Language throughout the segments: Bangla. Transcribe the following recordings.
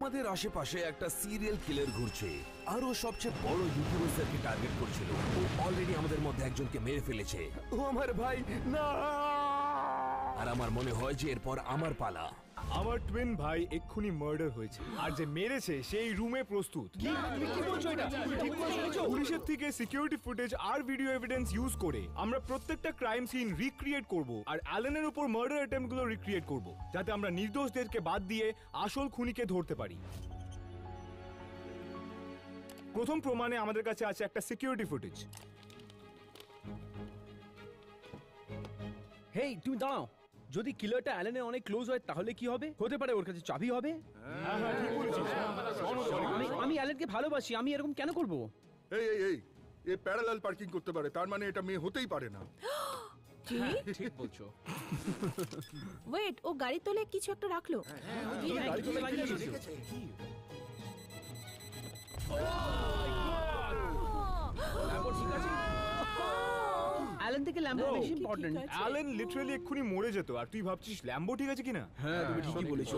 আমাদের আশেপাশে একটা সিরিয়াল কিলার ঘুরছে আর ও সবচেয়ে বড় ইউটিউবারকে টার্গেট করছিল। ও অলরেডি আমাদের মধ্যে একজনকে মেরে ফেলেছে। ও আমার ভাই না। আর আমার মনে হয় যে এরপর আমার পালা। আমার টুইন ভাই এক্ষুনি মার্ডার হয়েছে আর যে মেরেছে সেই রুমে প্রস্তুত। পুলিশের থেকে সিকিউরিটি ফুটেজ আর ভিডিও এভিডেন্স ইউজ করে আমরা প্রত্যেকটা ক্রাইম সিন রিক্রিয়েট করব আর অ্যালেনের উপর মার্ডার অ্যাটেম্প্ট গুলো রিক্রিয়েট করব, যাতে আমরা নির্দোষদেরকে বাদ দিয়ে আসল খুনিকে ধরতে পারি। প্রথম প্রমাণে আমাদের কাছে আছে একটা সিকিউরিটি ফুটেজ। হেই তুমি দাঁড়াও, যদি কিলারটা অ্যালেনের অনেক ক্লোজ হয় তাহলে কি হবে? হতে পারে ওর কাছে চাবি হবে। আমি অ্যালেনকে ভালোবাসি, আমি এরকম কেন করব? এই এ প্যারালাল পার্কিং করতে পারে, তার মানে এটা মেয়ে হতেই পারে না। কি? ঠিক বলছো। ওয়েট, ও গাড়ি তোলে কিছু একটা রাখলো। অ্যালেন থেকে ল্যাম্বো বেশি ইম্পর্টেন্ট। অ্যালেন লিটারালি এক্ষুনি মরে যেত আর তুই ভাবছিস ল্যাম্বো ঠিক আছে কিনা? হ্যাঁ তুমি ঠিকই বলেছো।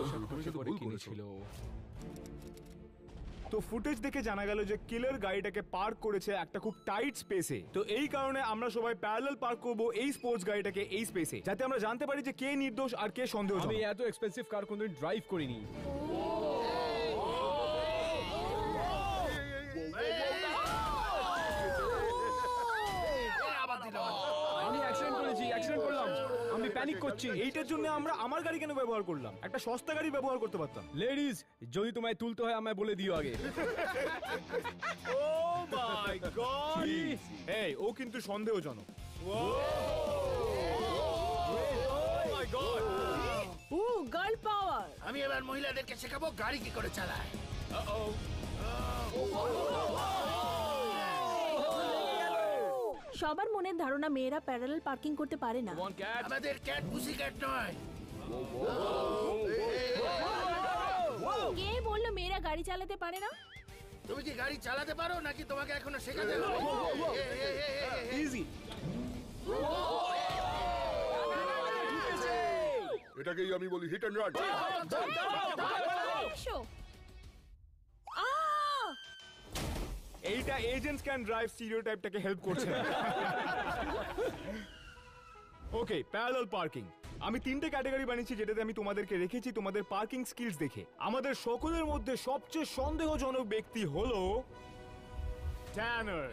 তো ফুটেজ দেখে জানা গেল যে কিলার গাড়িটাকে পার্ক করেছে একটা খুব টাইট স্পেসে। তো এই কারণে আমরা সবাই প্যারালাল পার্ক করব এই স্পোর্টস গাড়িটাকে এই স্পেসে, যাতে আমরা জানতে পারি যে কে নির্দোষ আর কে সন্দেহজনক। আমি এত এক্সপেন্সিভ কার কোনদিন ড্রাইভ করিনি। আমি অ্যাক্সিডেন্ট করেছি, অ্যাক্সিডেন্ট করলাম, আমি প্যানিক করছি। এইটার জন্য আমরা আমার গাড়ি কেন ব্যবহার করলাম? একটা সস্তা গাড়ি ব্যবহার করতে পারতাম। লেডিজ, যদি তোমায় তুলতে হয় আমায় বলে দিও আগে। ও মাই গড! এই ও কিন্তু সন্দেহজনক। মাই গড! ও গার্ল পাওয়ার। আমি এবার মহিলাদেরকে শেখাবো গাড়ি কি করে চালায়। সবার মনের ধারণা মেয়েরা প্যারালাল পার্কিং করতে পারে না। আমাদের ক্যাট পুসি ক্যাট নয়। কে বললো মেয়েরা গাড়ি চালাতে পারে না? তুমি কি গাড়ি চালাতে পারো নাকি তোমাকে এখনো শেখাতে হবে? ইজি। এটাকেই আমি বলি হিট এন্ড রান। এইটা এজেন্টস ক্যান ড্রাইভ স্টিরিওটাইপটাকে হেল্প করছে না। ওকে, প্যারালাল পার্কিং। আমি তিনটে ক্যাটাগরি বানিয়েছি যেটাতে আমি তোমাদেরকে রেখেছি তোমাদের পার্কিং স্কিলস দেখে। আমাদের সকলের মধ্যে সবচেয়ে সন্দেহজনক ব্যক্তি হলো ট্যানার।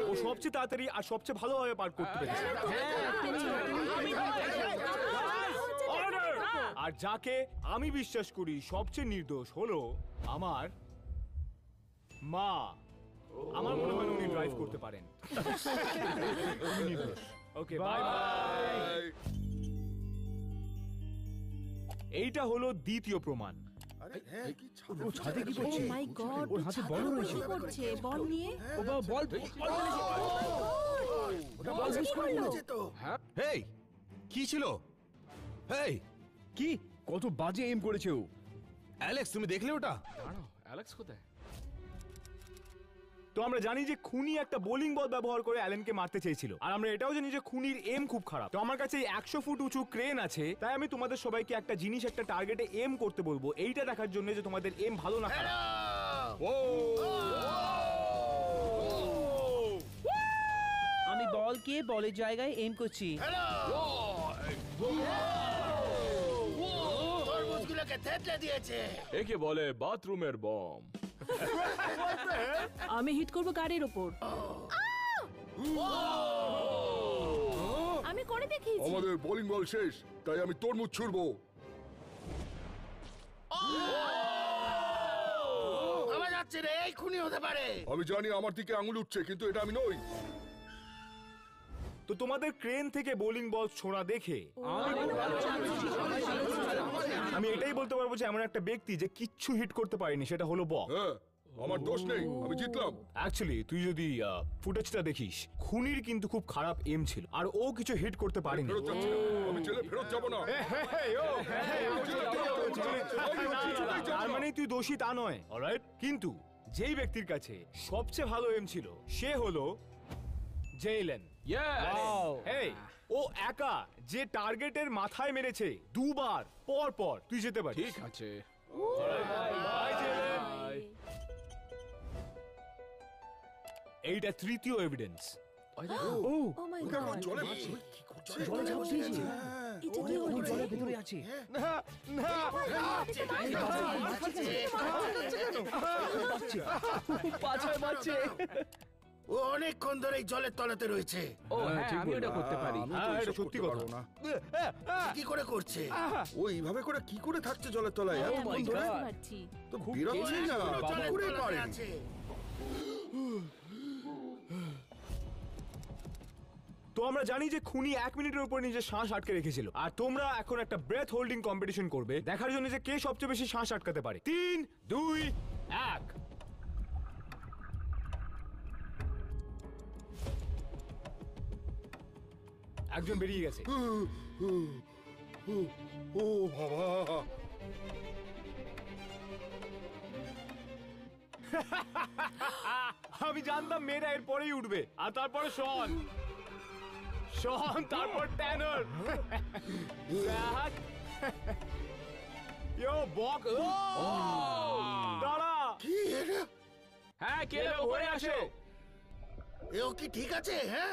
ও সবচেয়ে তাড়াতাড়ি আর সবচেয়ে ভালোভাবে পার্ক করতে পেরেছে। আর যাকে আমি বিশ্বাস করি সবচেয়ে নির্দোষ হলো আমার মা। আমার মনে হয় উনি ড্রাইভ করতে পারেন। Okay bye bye. এইটা হলো দ্বিতীয় প্রমাণ। ও ছাদে কি করছে? ও মাই গড, ওর হাতে বল রয়েছে। কি করছে? বল নিয়ে ও বাবা, বল কি করলো? হেই, কি ছিল? হেই কি কত বাজে এম করেছে ও। অ্যালেক্স, তুমি দেখলে ওটা? অ্যালেক্স কোথায়? তো আমরা জানি যে খুনি একটা বোলিং বল ব্যবহার করে অ্যালেনকে মারতে চেয়েছিল, আর আমরা এটাও জানি যে খুনির এম খুব খারাপ। তো আমার কাছে 100 ফুট উঁচু ক্রেন আছে, তাই আমি তোমাদের সবাইকে একটা জিনিস একটা টার্গেটে এম করতে বলবো, এইটা দেখার জন্য যে তোমাদের এম ভালো না খারাপ। আমি বলকে বলের জায়গায় এম করছি। তরমুজগুলোকে থেতলে দিয়েছে। একে বলে বাথরুমের বম। আমি হিট করব গাড়ির উপর। আমি করে দেখিয়েছি। আমাদের বোলিং বল শেষ, তাই আমি তরমুজ ছুড়বো। আমার যাচ্ছে রে, এই খুনি হতে পারে। আমি জানি আমার দিকে আঙুল উঠছে, কিন্তু এটা আমি নই। তো তোমাদের ক্রেন থেকে বোলিং বল ছোড়া দেখে আমি এটাই বলতে পারবো যে এমন একটা ব্যক্তি যে কিচ্ছু হিট করতে পারেনি, সেটা হলো বব। হ্যাঁ, আমার দোষ নেই, আমি জিতলাম। অ্যাকচুয়ালি তুই যদি ফুটেজটা দেখিস, খুনির কিন্তু খুব খারাপ এম ছিল আর ও কিছু হিট করতে পারেনি। ফেরত যাচ্ছি না, আমি জেলে ফেরত যাবো না। তার মানে তুই দোষী তা নয়, অলরাইট? কিন্তু যেই ব্যক্তির কাছে সবচেয়ে ভালো এম ছিল সে হলো জেইলেন। ইয়েস! এই ও একা যে টার্গেটের মাথায় মেরেছে দুবার পর পর তুই যেতে পারিস। ঠিক আছে। এইটা তৃতীয় এভিডেন্স। ও মাই গড, জলে জলে ঝাঁপ দিয়েছে। এটা কি হলো? জলের ভেতরে আছে। পাছায় মারছে। ও অনেকক্ষণ ধরে এই জলের তলাতে রয়েছে। ও হ্যাঁ, আমি এটা করতে পারি। হ্যাঁ, এটা সত্যি কথা। না কি করে করছে? ও এইভাবে করে কি করে থাকছে জলের তলায় হ্যাঁ, এতক্ষণ আমি ধরে? বুঝতে পারছি। তো বেরোচ্ছেই না পুরো কি জলের করে তলাতে পারে? আছে। তো আমরা জানি যে খুনি 1 মিনিটের উপর নিজের শ্বাস আটকে রেখেছিল, আর তোমরা এখন একটা ব্রেথ হোল্ডিং কম্পিটিশন করবে দেখার জন্য যে কে সবচেয়ে বেশি শ্বাস আটকাতে পারে। 3, 2, 1। একজন বেরিয়ে গেছে। ও বাবা, আমি জানতাম মেয়েরা এর পরেই উঠবে, আর তারপরে শন, তারপর ট্যানার, জ্যাক, ইয়ো বক। দাঁড়া, কি এটা? হ্যাঁ, কে উপরে আসো। এও কি ঠিক আছে? হ্যাঁ,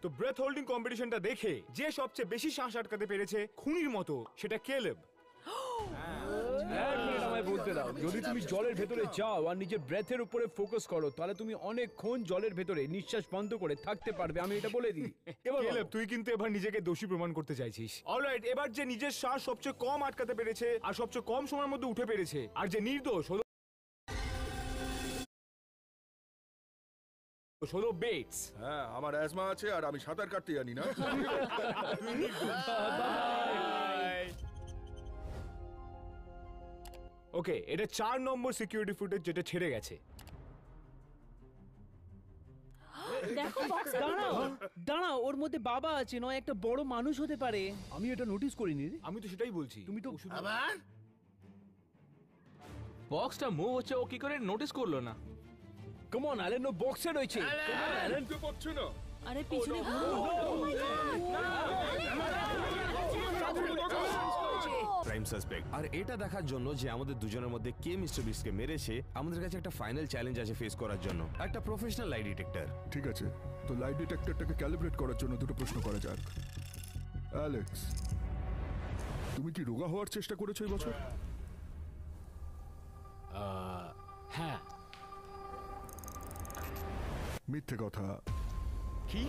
তো ব্রেথ হোল্ডিং কম্পিটিশনটা দেখে যে সবচেয়ে বেশি শ্বাস আটকাতে পেরেছে খুনির মতো, সেটা কেলেব। এক মিনিট আমায় বলতে দাও। যদি তুমি জলের ভেতরে যাও আর নিজের ব্রেথের উপরে ফোকাস করো, তাহলে তুমি অনেকক্ষণ জলের ভেতরে নিঃশ্বাস বন্ধ করে থাকতে পারবে, আমি এটা বলে দিই। এবার কেলেব, তুই কিন্তু এবার নিজেকে দোষী প্রমাণ করতে চাইছিস। অলরাইট, এবার যে নিজের শ্বাস সবচেয়ে কম আটকাতে পেরেছে আর সবচেয়ে কম সময়ের মধ্যে উঠে পেরেছে আর যে নির্দোষ হলো বেটস। হ্যাঁ আমার অ্যাজমা আছে আর আমি সাঁতার কাটতে জানি না। ওকে, এটা 4 নম্বর সিকিউরিটি ফুটেজ যেটা ছেড়ে গেছে। দেখো বক্সে দাঁড়াও দাঁড়াও, ওর মধ্যে বাবা আছে, নয় একটা বড় মানুষ হতে পারে। আমি এটা নোটিস করিনি রে। আমি তো সেটাই বলছি। তুমি তো আবার বক্সটা মুভ হচ্ছে, ও কি করে নোটিস করলো না? কাম অন অ্যালেন, ও বক্সে রয়েছে। জানতে পারছি না। আরে পিছনে ঘুরো। ও মাই প্রাইম সাসপেক্ট। আর এটা দেখার জন্য যে আমাদের দুজনের মধ্যে কে মিস্টার বিস্টকে মেরেছে, আমাদের কাছে একটা ফাইনাল চ্যালেঞ্জ আছে ফেস করার জন্য, একটা প্রফেশনাল লাই ডিটেক্টর। ঠিক আছে, তো লাইট ডিটেক্টরটাকে ক্যালিব্রেট করার জন্য দুটো প্রশ্ন করা যাক। অ্যালেক্স, তুমি কি রোগা হওয়ার চেষ্টা করেছো এই বছর? হ্যাঁ। মিথ্যে কথা। কি?